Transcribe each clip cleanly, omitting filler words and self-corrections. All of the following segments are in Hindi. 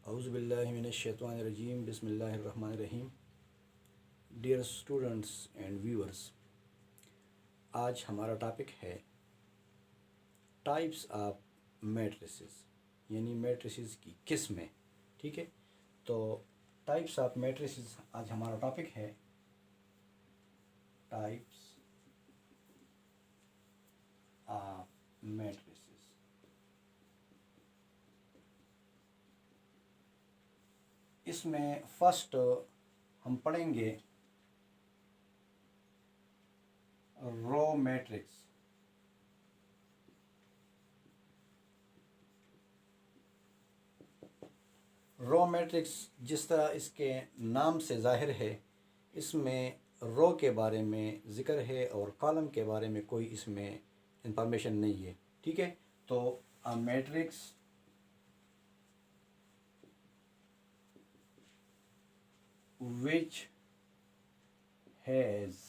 औज़ुबिल्लाहिमिनश्शैतानिर्रजीम बिस्मिल्लाहिर्रहमानिर्रहीम। डियर स्टूडेंट्स एंड व्यूअर्स, आज हमारा टॉपिक है टाइप्स ऑफ मैट्रिसेस, यानी मैट्रिसेस की किस्में। ठीक है, तो टाइप्स ऑफ मैट्रिसेस आज हमारा टॉपिक है। Types of matrices. इसमें फर्स्ट हम पढ़ेंगे रो मैट्रिक्स। रो मैट्रिक्स जिस तरह इसके नाम से ज़ाहिर है, इसमें रो के बारे में ज़िक्र है और कॉलम के बारे में कोई इसमें इंफॉर्मेशन नहीं है। ठीक है, तो a matrix which has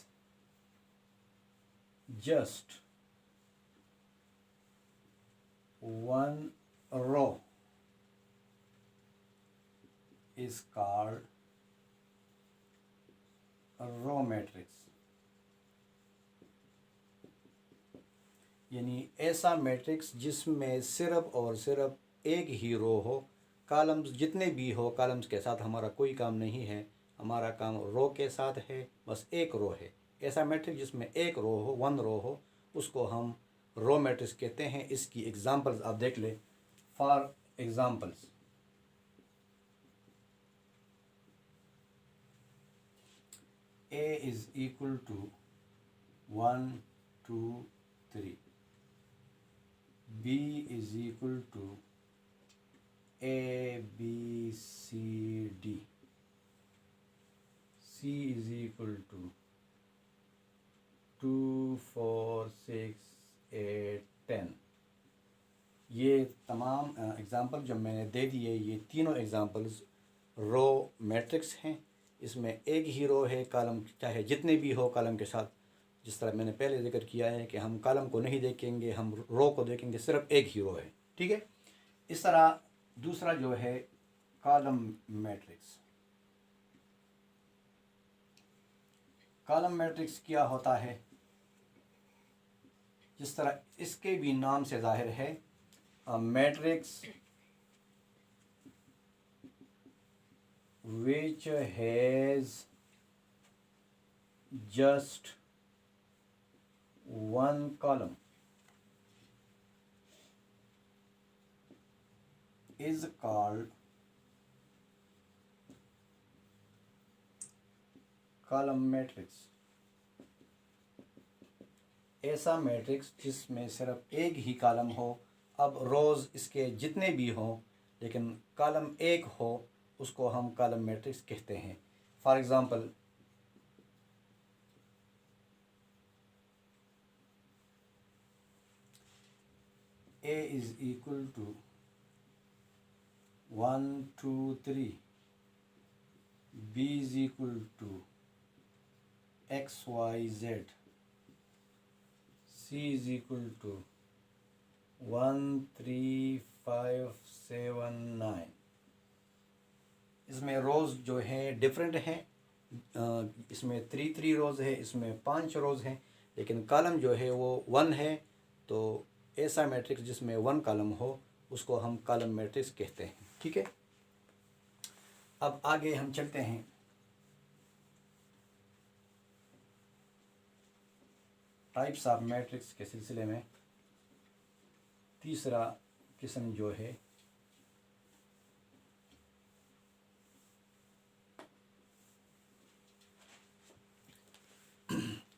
just one row is called a row matrix। यानी ऐसा मैट्रिक्स जिसमें सिर्फ और सिर्फ एक ही रो हो, कॉलम्स जितने भी हो, कॉलम्स के साथ हमारा कोई काम नहीं है, हमारा काम रो के साथ है, बस एक रो है। ऐसा मैट्रिक्स जिसमें एक रो हो, वन रो हो, उसको हम रो मैट्रिक्स कहते हैं। इसकी एग्जांपल्स आप देख ले। For examples, A is equal to 1 2 3, B is equal to A B C D, C is equal to 2 4 6 8 10। ये तमाम एग्ज़ाम्पल जो मैंने दे दिए, ये तीनों एग्ज़ाम्पल्स रो मैट्रिक्स हैं। इसमें एक ही रो है, कॉलम चाहे जितने भी हो कॉलम के साथ। जिस तरह मैंने पहले जिक्र किया है कि हम कॉलम को नहीं देखेंगे, हम रो को देखेंगे, सिर्फ एक ही रो है। ठीक है, इस तरह दूसरा जो है कॉलम मैट्रिक्स। कॉलम मैट्रिक्स क्या होता है? जिस तरह इसके भी नाम से जाहिर है, a matrix which has just one column is called column matrix। ऐसा मैट्रिक्स जिसमें सिर्फ एक ही कॉलम हो, अब रोज़ इसके जितने भी हों, लेकिन कॉलम एक हो, उसको हम कॉलम मैट्रिक्स कहते हैं। For example, A is equal to 1 2 3, B is equal to X Y Z, C is equal to 1 3 5 7 9। इसमें रोज़ जो हैं डिफरेंट हैं। इसमें 3 रोज़ है, इसमें 5 रोज़ हैं, लेकिन कॉलम जो है वो 1 है। तो ऐसा मैट्रिक्स जिसमें 1 कॉलम हो, उसको हम कॉलम मैट्रिक्स कहते हैं। ठीक है, अब आगे हम चलते हैं। टाइप्स ऑफ मैट्रिक्स के सिलसिले में तीसरा किस्म जो है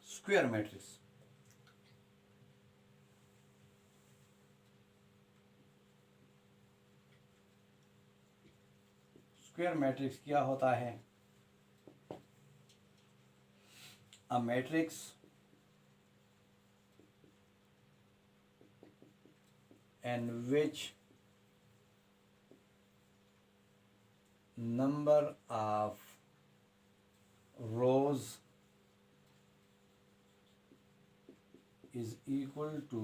स्क्वायर मैट्रिक्स। स्क्वायर मैट्रिक्स क्या होता है? A matrix in which number of rows is equal to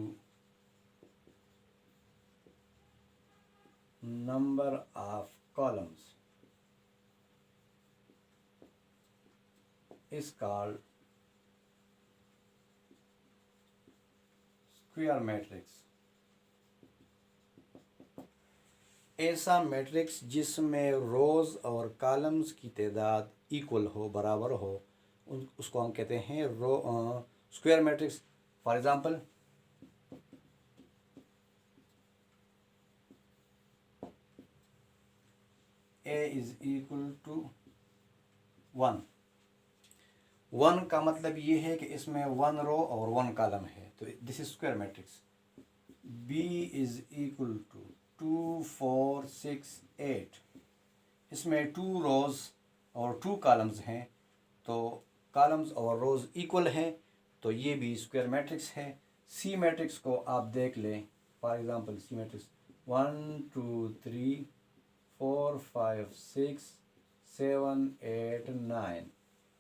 number of columns is called square matrix। ऐसा मैट्रिक्स जिसमें रोज़ और कॉलम्स की तादाद इक्वल हो, बराबर हो, उसको हम कहते हैं square matrix. For example A is equal to 1। 1 का मतलब ये है कि इसमें 1 रो और 1 कॉलम है, तो this is square matrix. B is equal to 2 4 6 8, इसमें 2 रोज़ और 2 कॉलम्स हैं, तो कॉलम्स और रोज़ इक्वल हैं, तो ये भी स्क्वायर मैट्रिक्स है। सी मैट्रिक्स को आप देख लें, फॉर एग्ज़ाम्पल सी मैट्रिक्स 1 2 3 4 5 6 7 8 9,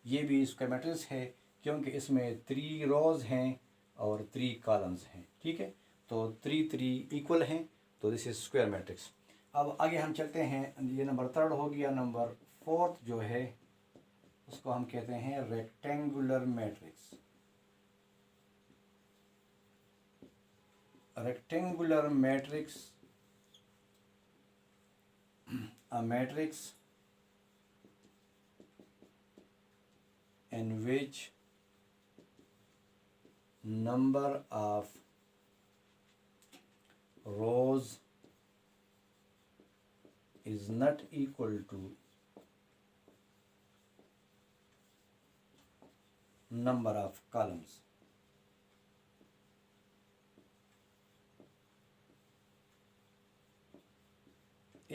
ये भी स्क्वायर मैट्रिक्स है क्योंकि इसमें 3 रोज़ हैं और 3 कॉलम्स हैं। ठीक है, तो 3 3 इक्वल हैं, तो दिस इज स्क्वायर मैट्रिक्स। अब आगे हम चलते हैं, ये नंबर 3 हो गया। नंबर 4 जो है उसको हम कहते हैं rectangular matrix. Rectangular matrix, a matrix in which number of rows is not equal to number of columns।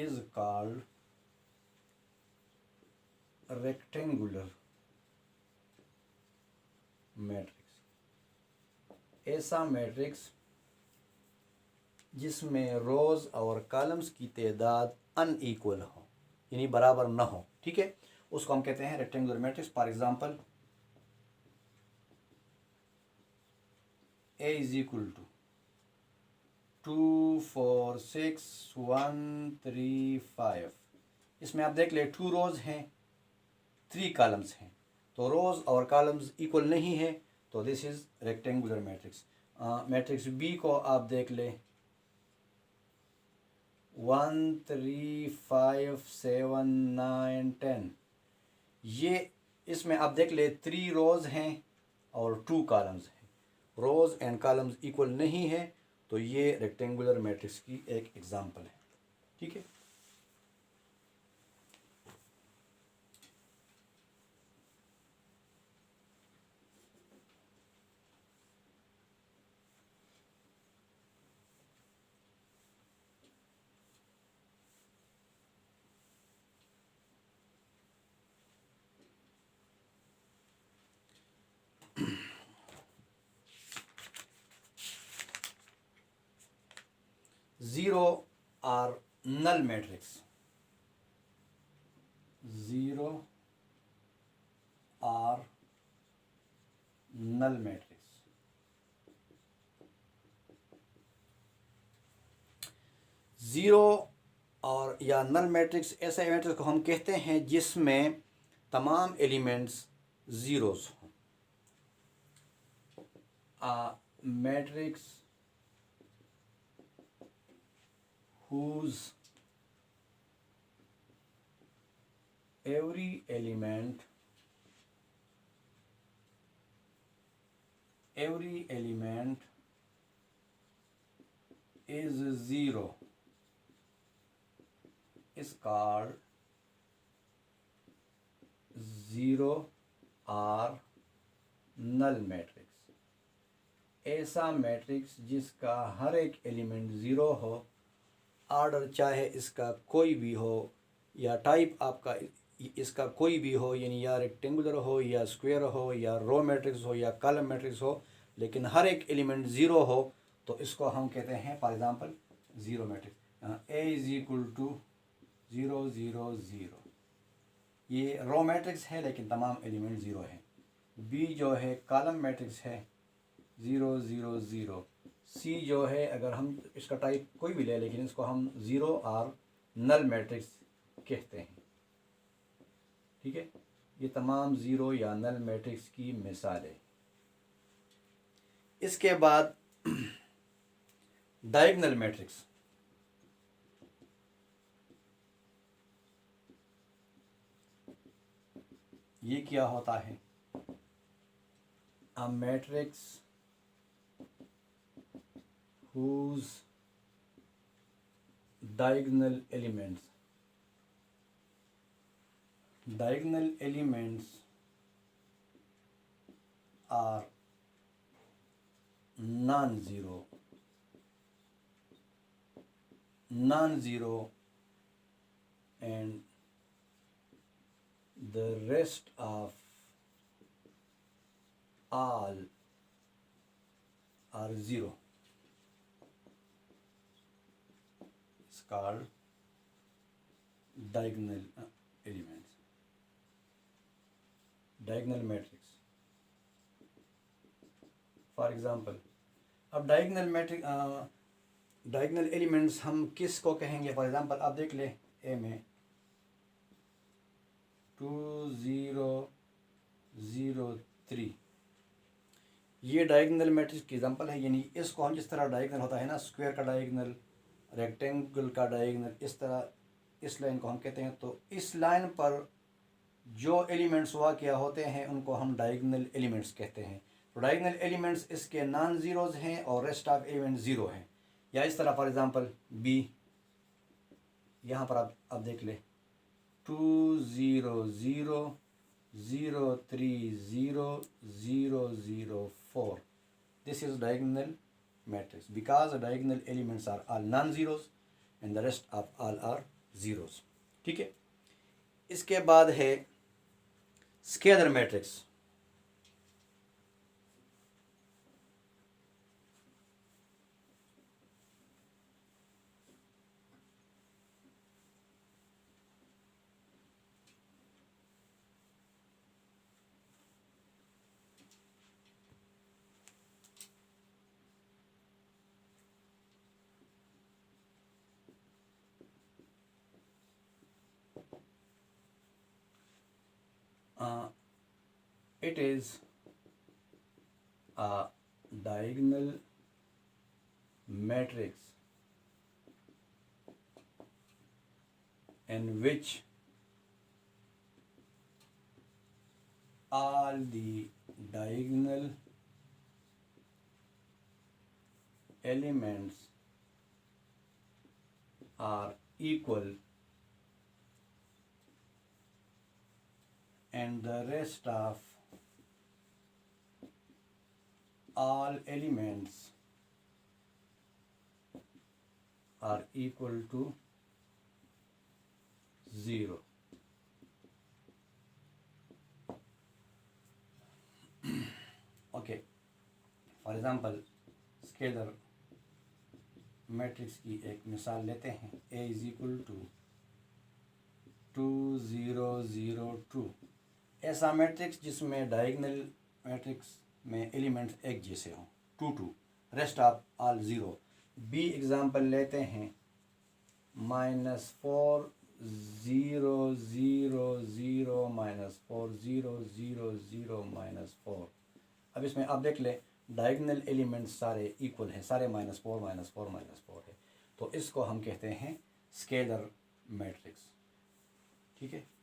is called rectangular matrix. ऐसा मैट्रिक्स जिसमें रोज़ और कॉलम्स की तादाद अनइक्वल हो, यानी बराबर न हो। ठीक है, उसको हम कहते हैं rectangular matrix. For example A is equal to 2 4 6 1 3 5, इसमें आप देख ले 2 रोज़ हैं, 3 कॉलम्स हैं, तो रोज़ और कॉलम्स इक्वल नहीं है, तो this is rectangular matrix. Matrix B को आप देख ले 1 3 5 7 9 10, ये इसमें आप देख ले 3 रोज़ हैं और 2 कॉलम्स हैं, रोज़ एंड कॉलम्स इक्वल नहीं है, तो ये रेक्टेंगुलर मैट्रिक्स की एक एग्जांपल है। ठीक है, zero or null matrix. Zero or null matrix. Zero और या नल मैट्रिक्स ऐसे मैट्रिक्स को हम कहते हैं जिसमें तमाम एलिमेंट्स ज़ीरोस हों। Matrix whose every element is zero is called zero or null matrix. ऐसा मैट्रिक्स जिसका हर एक एलिमेंट ज़ीरो हो, आर्डर चाहे इसका कोई भी हो या टाइप आपका इसका कोई भी हो, यानी या रेक्टेंगुलर हो या स्क्वायर हो या रो मैट्रिक्स हो या कॉलम मैट्रिक्स हो, लेकिन हर एक एलिमेंट ज़ीरो हो, तो इसको हम कहते हैं for example zero matrix. A is equal to 0 0 0, ये रो मैट्रिक्स है लेकिन तमाम एलिमेंट ज़ीरो हैं। B जो है कॉलम मैट्रिक्स है 0 0 0। सी जो है, अगर हम इसका टाइप कोई भी ले लेकिन इसको हम ज़ीरो और नल मैट्रिक्स कहते हैं। ठीक है, ये तमाम ज़ीरो या नल मैट्रिक्स की मिसाल है। इसके बाद डायगोनल मैट्रिक्स। ये क्या होता है? A matrix whose diagonal elements are non-zero and the rest of all are zero. It's called diagonal elements, diagonal matrix. For example, अब डायगोनल एलिमेंट्स हम किस को कहेंगे? फॉर एग्ज़ाम्पल आप देख ले, ए में 2 0 0 3, ये डायगोनल मैट्रिक्स की एग्जांपल है। यानी इसको हम जिस तरह डायगोनल होता है ना, स्क्वायर का डायगोनल, रेक्टेंगल का डायगोनल, इस तरह इस लाइन को हम कहते हैं। तो इस लाइन पर जो एलिमेंट्स वाक़या होते हैं उनको हम डायगोनल एलिमेंट्स कहते हैं। तो डायगोनल एलिमेंट्स इसके नॉन ज़ीरोज़ हैं और रेस्ट ऑफ एलिमेंट ज़ीरो हैं। या इस तरह फॉर एग्ज़ाम्पल बी, यहाँ पर आप देख ले 2 0 0 0 3 0 0 0 4. This is diagonal matrix because the diagonal elements are all non-zeros and the rest of all are zeros. ठीक है, इसके बाद है scalar matrix. It is a diagonal matrix in which all the diagonal elements are equal and the rest of all elements are equal to 0. Okay, for example scalar matrix की एक मिसाल लेते हैं। A इज़ इक्वल टू 2 0 0 2, ऐसा मैट्रिक्स जिसमें डायगोनल मैट्रिक्स में एलिमेंट्स एक जैसे हों, 2 2, rest of all zero. B example लेते हैं -4 0 0 0 -4 0 0 0 -4। अब इसमें आप देख ले डायगोनल एलिमेंट्स सारे इक्वल हैं, सारे -4 -4 -4 है। तो इसको हम कहते हैं स्केलर मैट्रिक्स। ठीक है।